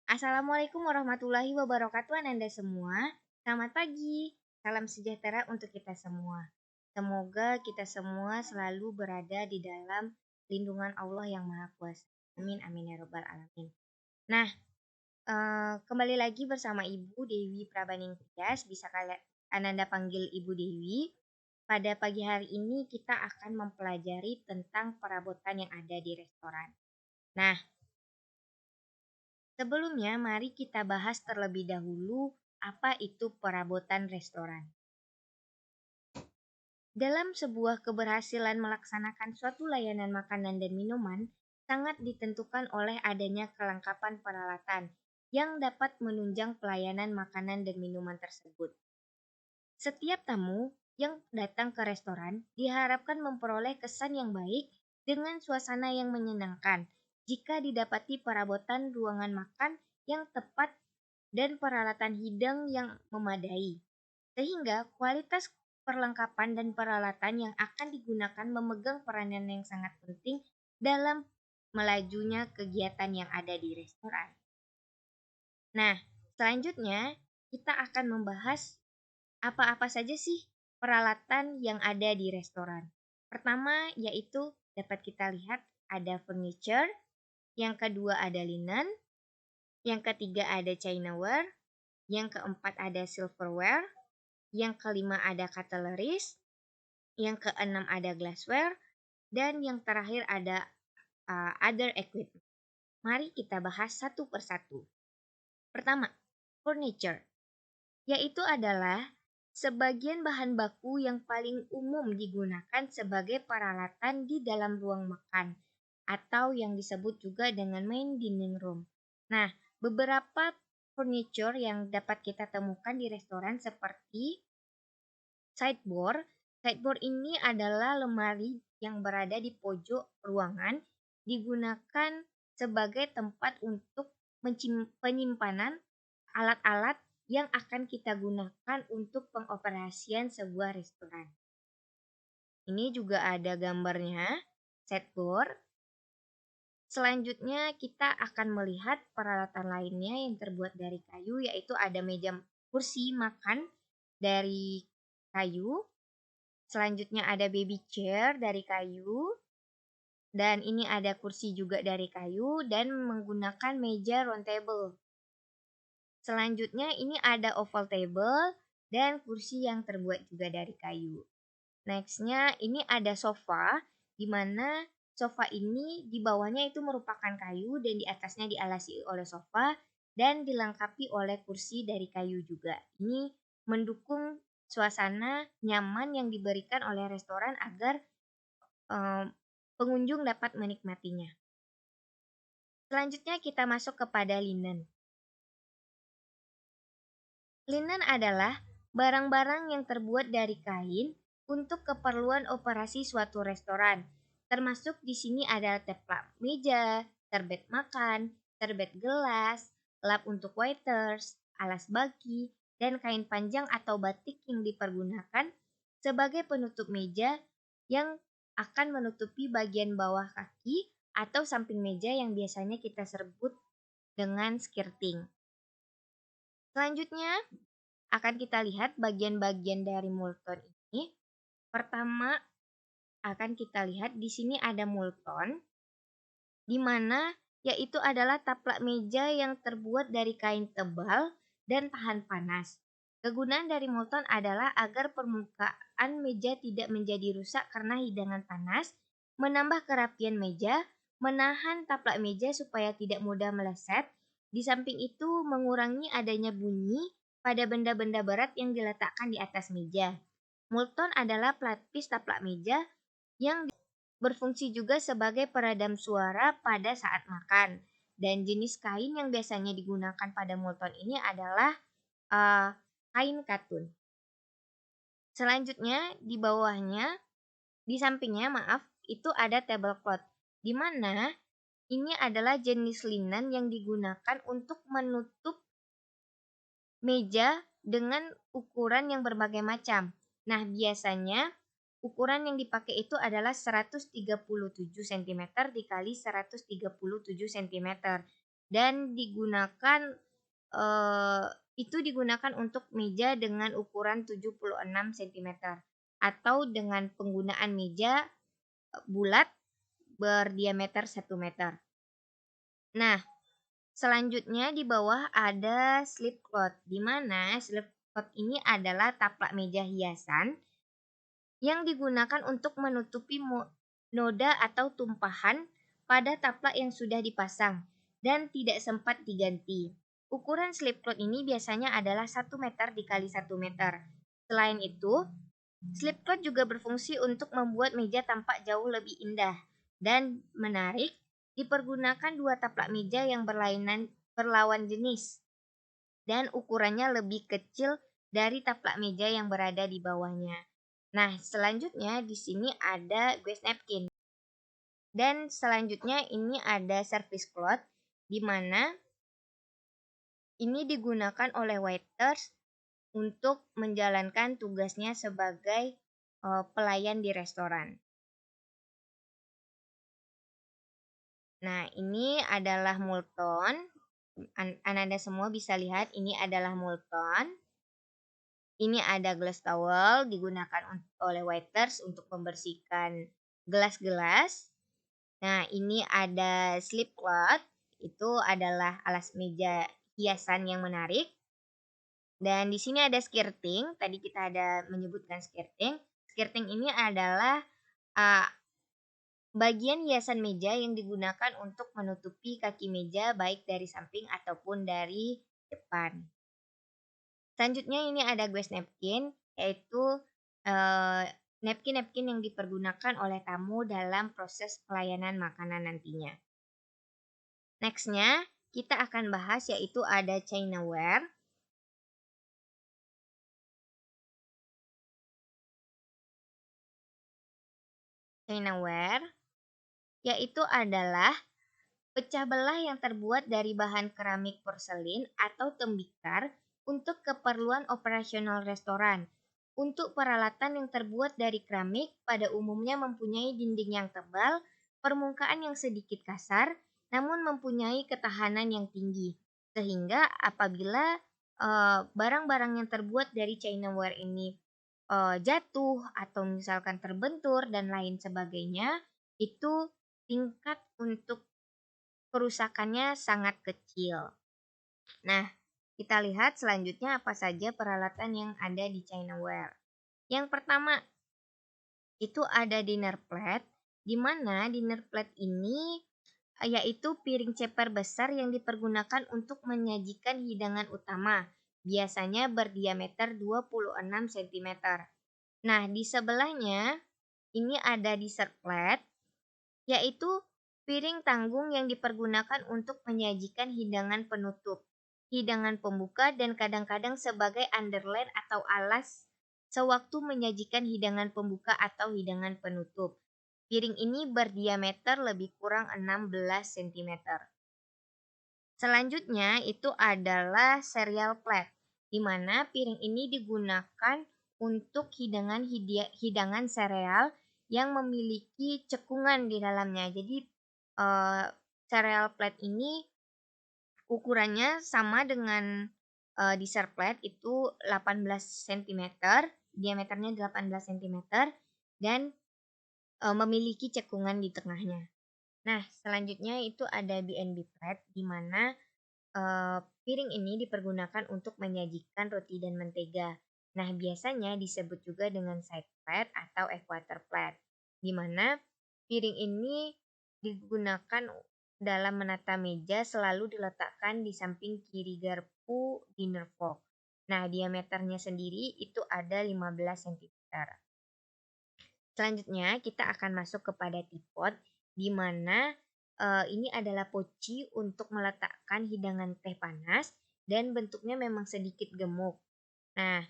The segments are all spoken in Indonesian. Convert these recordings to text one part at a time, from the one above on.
Assalamualaikum warahmatullahi wabarakatuh Ananda semua. Selamat pagi. Salam sejahtera untuk kita semua. Semoga kita semua selalu berada di dalam lindungan Allah yang Maha Kuasa. Amin amin ya robbal alamin. Nah, kembali lagi bersama Ibu Dewi Prabaning Tias. Bisa kalian Ananda panggil Ibu Dewi. Pada pagi hari ini kita akan mempelajari tentang perabotan yang ada di restoran. Nah, sebelumnya, mari kita bahas terlebih dahulu apa itu perabotan restoran. Dalam sebuah keberhasilan melaksanakan suatu layanan makanan dan minuman, sangat ditentukan oleh adanya kelengkapan peralatan yang dapat menunjang pelayanan makanan dan minuman tersebut. Setiap tamu yang datang ke restoran diharapkan memperoleh kesan yang baik dengan suasana yang menyenangkan jika didapati perabotan ruangan makan yang tepat dan peralatan hidang yang memadai, sehingga kualitas perlengkapan dan peralatan yang akan digunakan memegang peranan yang sangat penting dalam melajunya kegiatan yang ada di restoran. Nah, selanjutnya kita akan membahas apa-apa saja sih peralatan yang ada di restoran. Pertama yaitu dapat kita lihat ada furniture, yang kedua ada linen, yang ketiga ada chinaware, yang keempat ada silverware, yang kelima ada cutleries, yang keenam ada glassware, dan yang terakhir ada other equipment. Mari kita bahas satu persatu. Pertama, furniture, yaitu adalah sebagian bahan baku yang paling umum digunakan sebagai peralatan di dalam ruang makan, atau yang disebut juga dengan main dining room. Nah, beberapa furniture yang dapat kita temukan di restoran seperti sideboard. Sideboard ini adalah lemari yang berada di pojok ruangan, digunakan sebagai tempat untuk penyimpanan alat-alat yang akan kita gunakan untuk pengoperasian sebuah restoran. Ini juga ada gambarnya, sideboard. Selanjutnya kita akan melihat peralatan lainnya yang terbuat dari kayu, yaitu ada meja kursi makan dari kayu. Selanjutnya ada baby chair dari kayu. Dan ini ada kursi juga dari kayu dan menggunakan meja round table. Selanjutnya ini ada oval table dan kursi yang terbuat juga dari kayu. Nextnya ini ada sofa, di mana sofa ini di bawahnya itu merupakan kayu dan di atasnya dialasi oleh sofa dan dilengkapi oleh kursi dari kayu juga. Ini mendukung suasana nyaman yang diberikan oleh restoran agar pengunjung dapat menikmatinya. Selanjutnya kita masuk kepada linen. Linen adalah barang-barang yang terbuat dari kain untuk keperluan operasi suatu restoran. Termasuk di sini ada teplak meja, terbed makan, terbed gelas, lap untuk waiters, alas bagi, dan kain panjang atau batik yang dipergunakan sebagai penutup meja yang akan menutupi bagian bawah kaki atau samping meja yang biasanya kita sebut dengan skirting. Selanjutnya akan kita lihat bagian-bagian dari Multon ini. Pertama akan kita lihat di sini ada Multon, di mana yaitu adalah taplak meja yang terbuat dari kain tebal dan tahan panas. Kegunaan dari Multon adalah agar permukaan meja tidak menjadi rusak karena hidangan panas, menambah kerapian meja, menahan taplak meja supaya tidak mudah meleset. Di samping itu mengurangi adanya bunyi pada benda-benda berat yang diletakkan di atas meja. Multon adalah pelapis taplak meja yang berfungsi juga sebagai peredam suara pada saat makan. Dan jenis kain yang biasanya digunakan pada Multon ini adalah kain katun. Selanjutnya di bawahnya, di sampingnya maaf, itu ada tablecloth, di mana ini adalah jenis linen yang digunakan untuk menutup meja dengan ukuran yang berbagai macam. Nah, biasanya ukuran yang dipakai itu adalah 137 cm dikali 137 cm. dan eh, digunakan untuk meja dengan ukuran 76 cm atau dengan penggunaan meja bulat berdiameter 1 meter. Nah, selanjutnya di bawah ada slip cloth, di mana slip cloth ini adalah taplak meja hiasan yang digunakan untuk menutupi noda atau tumpahan pada taplak yang sudah dipasang dan tidak sempat diganti. Ukuran slip cloth ini biasanya adalah 1 meter dikali 1 meter. Selain itu, slip cloth juga berfungsi untuk membuat meja tampak jauh lebih indah dan menarik. Dipergunakan dua taplak meja yang berlawan jenis dan ukurannya lebih kecil dari taplak meja yang berada di bawahnya. Nah, selanjutnya di sini ada waist napkin. Dan selanjutnya ini ada service cloth, di mana ini digunakan oleh waiters untuk menjalankan tugasnya sebagai pelayan di restoran. Nah, ini adalah Multon. Anda semua bisa lihat ini adalah Multon. Ini ada glass towel digunakan oleh waiters untuk membersihkan gelas-gelas. Nah, ini ada slip cloth. Itu adalah alas meja hiasan yang menarik. Dan di sini ada skirting. Tadi kita ada menyebutkan skirting. Skirting ini adalah uh, bagian hiasan meja yang digunakan untuk menutupi kaki meja baik dari samping ataupun dari depan. Selanjutnya ini ada waist napkin, yaitu napkin-napkin yang dipergunakan oleh tamu dalam proses pelayanan makanan nantinya. Nextnya kita akan bahas yaitu ada Chinaware. Chinaware yaitu adalah pecah belah yang terbuat dari bahan keramik porselin atau tembikar untuk keperluan operasional restoran. Untuk peralatan yang terbuat dari keramik pada umumnya mempunyai dinding yang tebal, permukaan yang sedikit kasar, namun mempunyai ketahanan yang tinggi. Sehingga apabila barang-barang yang terbuat dari Chinaware ini jatuh atau misalkan terbentur dan lain sebagainya, itu tingkat untuk kerusakannya sangat kecil. Nah, kita lihat selanjutnya apa saja peralatan yang ada di Chinaware. Yang pertama, itu ada dinner plate, di mana dinner plate ini yaitu piring ceper besar yang dipergunakan untuk menyajikan hidangan utama, biasanya berdiameter 26 cm. Nah, di sebelahnya ini ada dessert plate, yaitu piring tanggung yang dipergunakan untuk menyajikan hidangan penutup, hidangan pembuka, dan kadang-kadang sebagai underline atau alas sewaktu menyajikan hidangan pembuka atau hidangan penutup. Piring ini berdiameter lebih kurang 16 cm. Selanjutnya itu adalah cereal plate, di mana piring ini digunakan untuk hidangan sereal yang memiliki cekungan di dalamnya. Jadi cereal plate ini ukurannya sama dengan dessert plate, itu 18 cm, diameternya 18 cm dan memiliki cekungan di tengahnya. Nah, selanjutnya itu ada B&B plate, di mana piring ini dipergunakan untuk menyajikan roti dan mentega. Nah, biasanya disebut juga dengan side plate atau equator plate, di mana piring ini digunakan dalam menata meja selalu diletakkan di samping kiri garpu dinner fork. Nah, diameternya sendiri itu ada 15 cm. Selanjutnya kita akan masuk kepada teapot, di mana ini adalah poci untuk meletakkan hidangan teh panas dan bentuknya memang sedikit gemuk. Nah,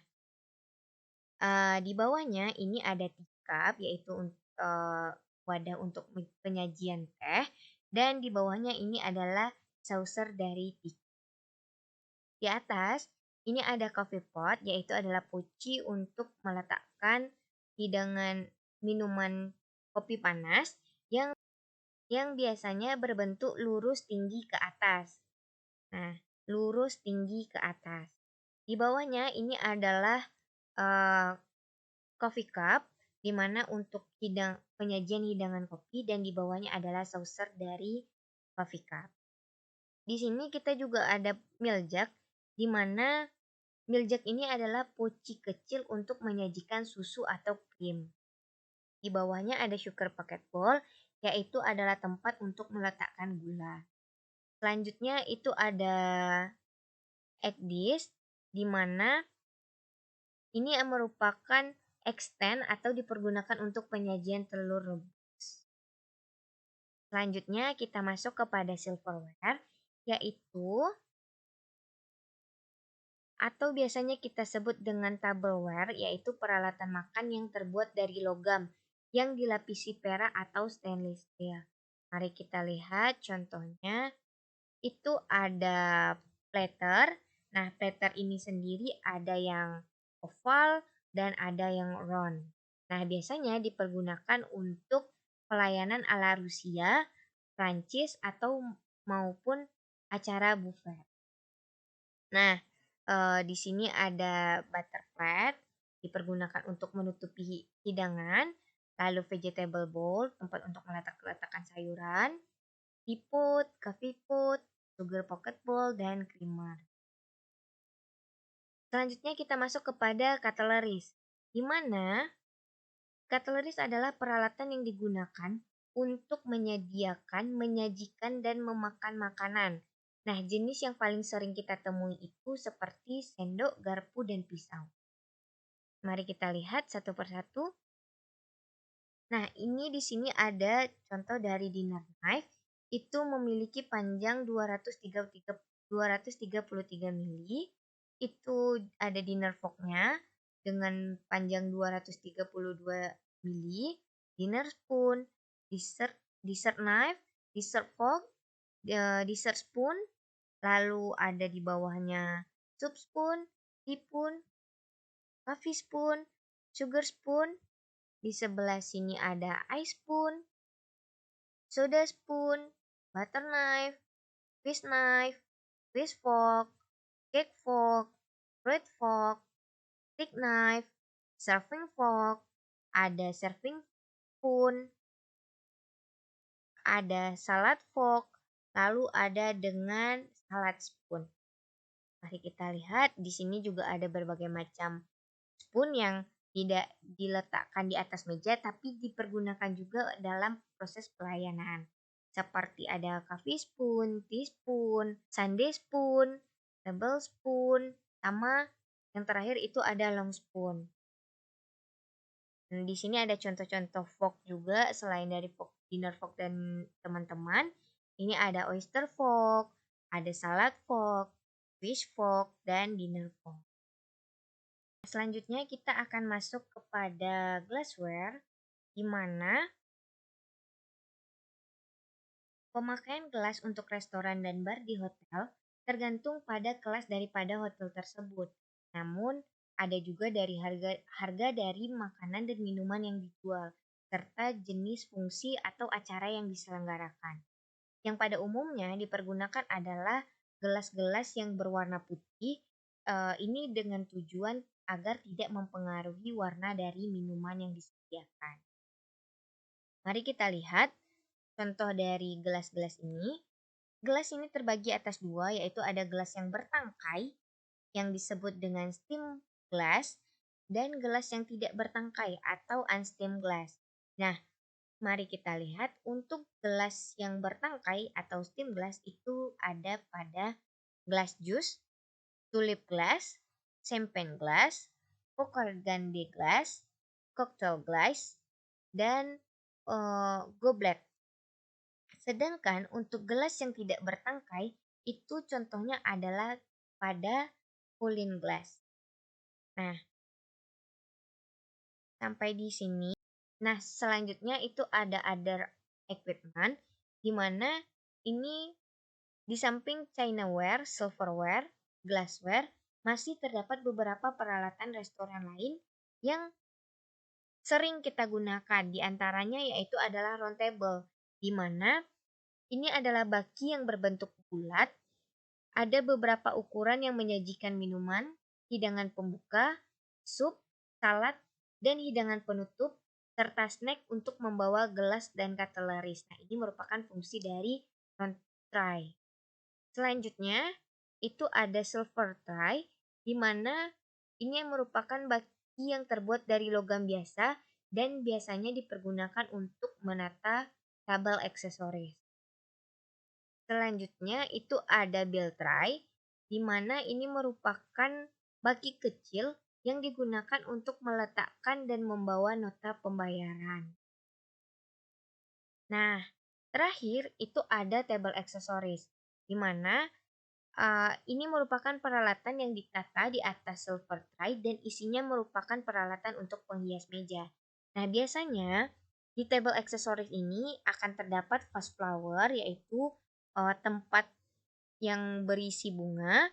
di bawahnya ini ada teacup, yaitu wadah untuk penyajian teh, dan di bawahnya ini adalah saucer dari teacup. Di atas ini ada coffee pot, yaitu adalah poci untuk meletakkan hidangan minuman kopi panas yang biasanya berbentuk lurus tinggi ke atas. lurus tinggi ke atas. Di bawahnya ini adalah eh, coffee cup, di mana untuk penyajian hidangan kopi, dan di bawahnya adalah saucer dari coffee cup. Di sini kita juga ada meal jug, di mana meal jug ini adalah poci kecil untuk menyajikan susu atau krim. Di bawahnya ada sugar pocket bowl, yaitu adalah tempat untuk meletakkan gula. Selanjutnya itu ada egg dish, di mana ini merupakan extend atau dipergunakan untuk penyajian telur rebus. Selanjutnya kita masuk kepada silverware, yaitu atau biasanya kita sebut dengan tableware, yaitu peralatan makan yang terbuat dari logam yang dilapisi perak atau stainless steel. Mari kita lihat contohnya. Itu ada platter. Nah, platter ini sendiri ada yang oval dan ada yang round. Nah, biasanya dipergunakan untuk pelayanan ala Rusia, Prancis, atau maupun acara buffet. Nah, di sini ada butter plate, dipergunakan untuk menutupi hidangan, lalu vegetable bowl, tempat untuk meletakkan sayuran, teapot, coffee pot, sugar pocket bowl, dan creamer. Selanjutnya kita masuk kepada cutleries, di mana cutleries adalah peralatan yang digunakan untuk menyajikan, dan memakan makanan. Nah, jenis yang paling sering kita temui itu seperti sendok, garpu, dan pisau. Mari kita lihat satu persatu. Nah, ini di sini ada contoh dari dinner knife. Itu memiliki panjang 233 mili. Itu ada dinner fork-nya dengan panjang 232 mili. Dinner spoon, dessert knife, dessert fork, dessert spoon, lalu ada di bawahnya soup spoon, teaspoon, coffee spoon, sugar spoon. Di sebelah sini ada ice spoon, soda spoon, butter knife, fish fork, cake fork, bread fork, stick knife, serving fork, ada serving spoon, ada salad fork, lalu ada dengan salad spoon. Mari kita lihat, di sini juga ada berbagai macam spoon yang tidak diletakkan di atas meja tapi dipergunakan juga dalam proses pelayanan. Seperti ada coffee spoon, teaspoon, sundae spoon, tablespoon, sama yang terakhir itu ada long spoon. Dan di sini ada contoh-contoh fork juga selain dari fork, dinner fork dan teman-teman. Ini ada oyster fork, ada salad fork, fish fork, dan dinner fork. Selanjutnya kita akan masuk kepada glassware, di mana pemakaian gelas untuk restoran dan bar di hotel tergantung pada kelas daripada hotel tersebut. Namun, ada juga dari harga dari makanan dan minuman yang dijual, serta jenis fungsi atau acara yang diselenggarakan. Yang pada umumnya dipergunakan adalah gelas-gelas yang berwarna putih, ini dengan tujuan agar tidak mempengaruhi warna dari minuman yang disediakan. Mari kita lihat contoh dari gelas-gelas ini. Gelas ini terbagi atas dua, yaitu ada gelas yang bertangkai yang disebut dengan steam glass dan gelas yang tidak bertangkai atau unsteamed glass. Nah, mari kita lihat untuk gelas yang bertangkai atau steam glass itu ada pada gelas jus, tulip glass, champagne glass, Cocargande glass, cocktail glass, dan goblet. Sedangkan untuk gelas yang tidak bertangkai itu contohnya adalah pada Colin glass. Nah, sampai di sini. Nah, selanjutnya itu ada other equipment, di mana ini di samping chinaware, silverware, glassware, masih terdapat beberapa peralatan restoran lain yang sering kita gunakan. Di antaranya yaitu adalah round table, di mana ini adalah baki yang berbentuk bulat, Ada beberapa ukuran yang menyajikan minuman, hidangan pembuka, sup, salad, dan hidangan penutup, serta snack untuk membawa gelas dan cutleries. Nah, ini merupakan fungsi dari front tray. Selanjutnya, itu ada silver tray, di mana ini merupakan baki yang terbuat dari logam biasa dan biasanya dipergunakan untuk menata kabel aksesoris. Selanjutnya itu ada bill tray, di mana ini merupakan baki kecil yang digunakan untuk meletakkan dan membawa nota pembayaran. Nah, terakhir itu ada table aksesoris, di mana ini merupakan peralatan yang ditata di atas silver tray dan isinya merupakan peralatan untuk penghias meja. Nah, biasanya di table aksesoris ini akan terdapat vase flower, yaitu tempat yang berisi bunga,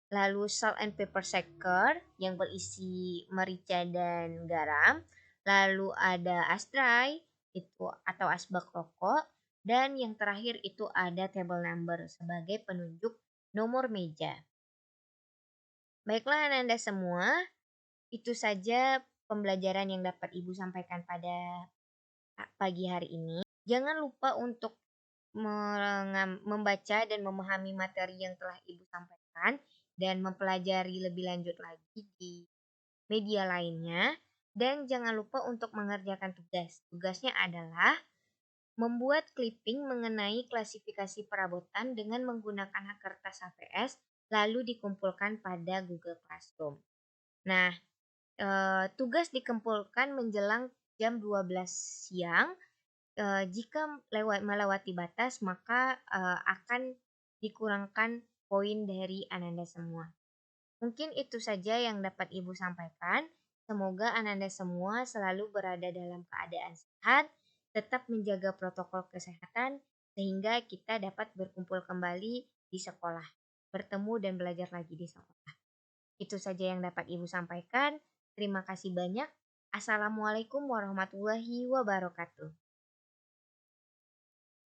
lalu salt and pepper shaker yang berisi merica dan garam, lalu ada ashtray itu atau asbak rokok, dan yang terakhir itu ada table number sebagai penunjuk nomor meja. Baiklah Ananda semua, itu saja pembelajaran yang dapat Ibu sampaikan pada pagi hari ini. Jangan lupa untuk membaca dan memahami materi yang telah Ibu sampaikan dan mempelajari lebih lanjut lagi di media lainnya. Dan jangan lupa untuk mengerjakan tugas. Tugasnya adalah membuat clipping mengenai klasifikasi perabotan dengan menggunakan kertas HVS lalu dikumpulkan pada Google Classroom. Nah, tugas dikumpulkan menjelang jam 12 siang. Jika melewati batas, maka akan dikurangkan poin dari Ananda semua. Mungkin itu saja yang dapat Ibu sampaikan. Semoga Ananda semua selalu berada dalam keadaan sehat, tetap menjaga protokol kesehatan, sehingga kita dapat berkumpul kembali di sekolah, bertemu dan belajar lagi di sekolah. Itu saja yang dapat Ibu sampaikan. Terima kasih banyak. Assalamualaikum warahmatullahi wabarakatuh.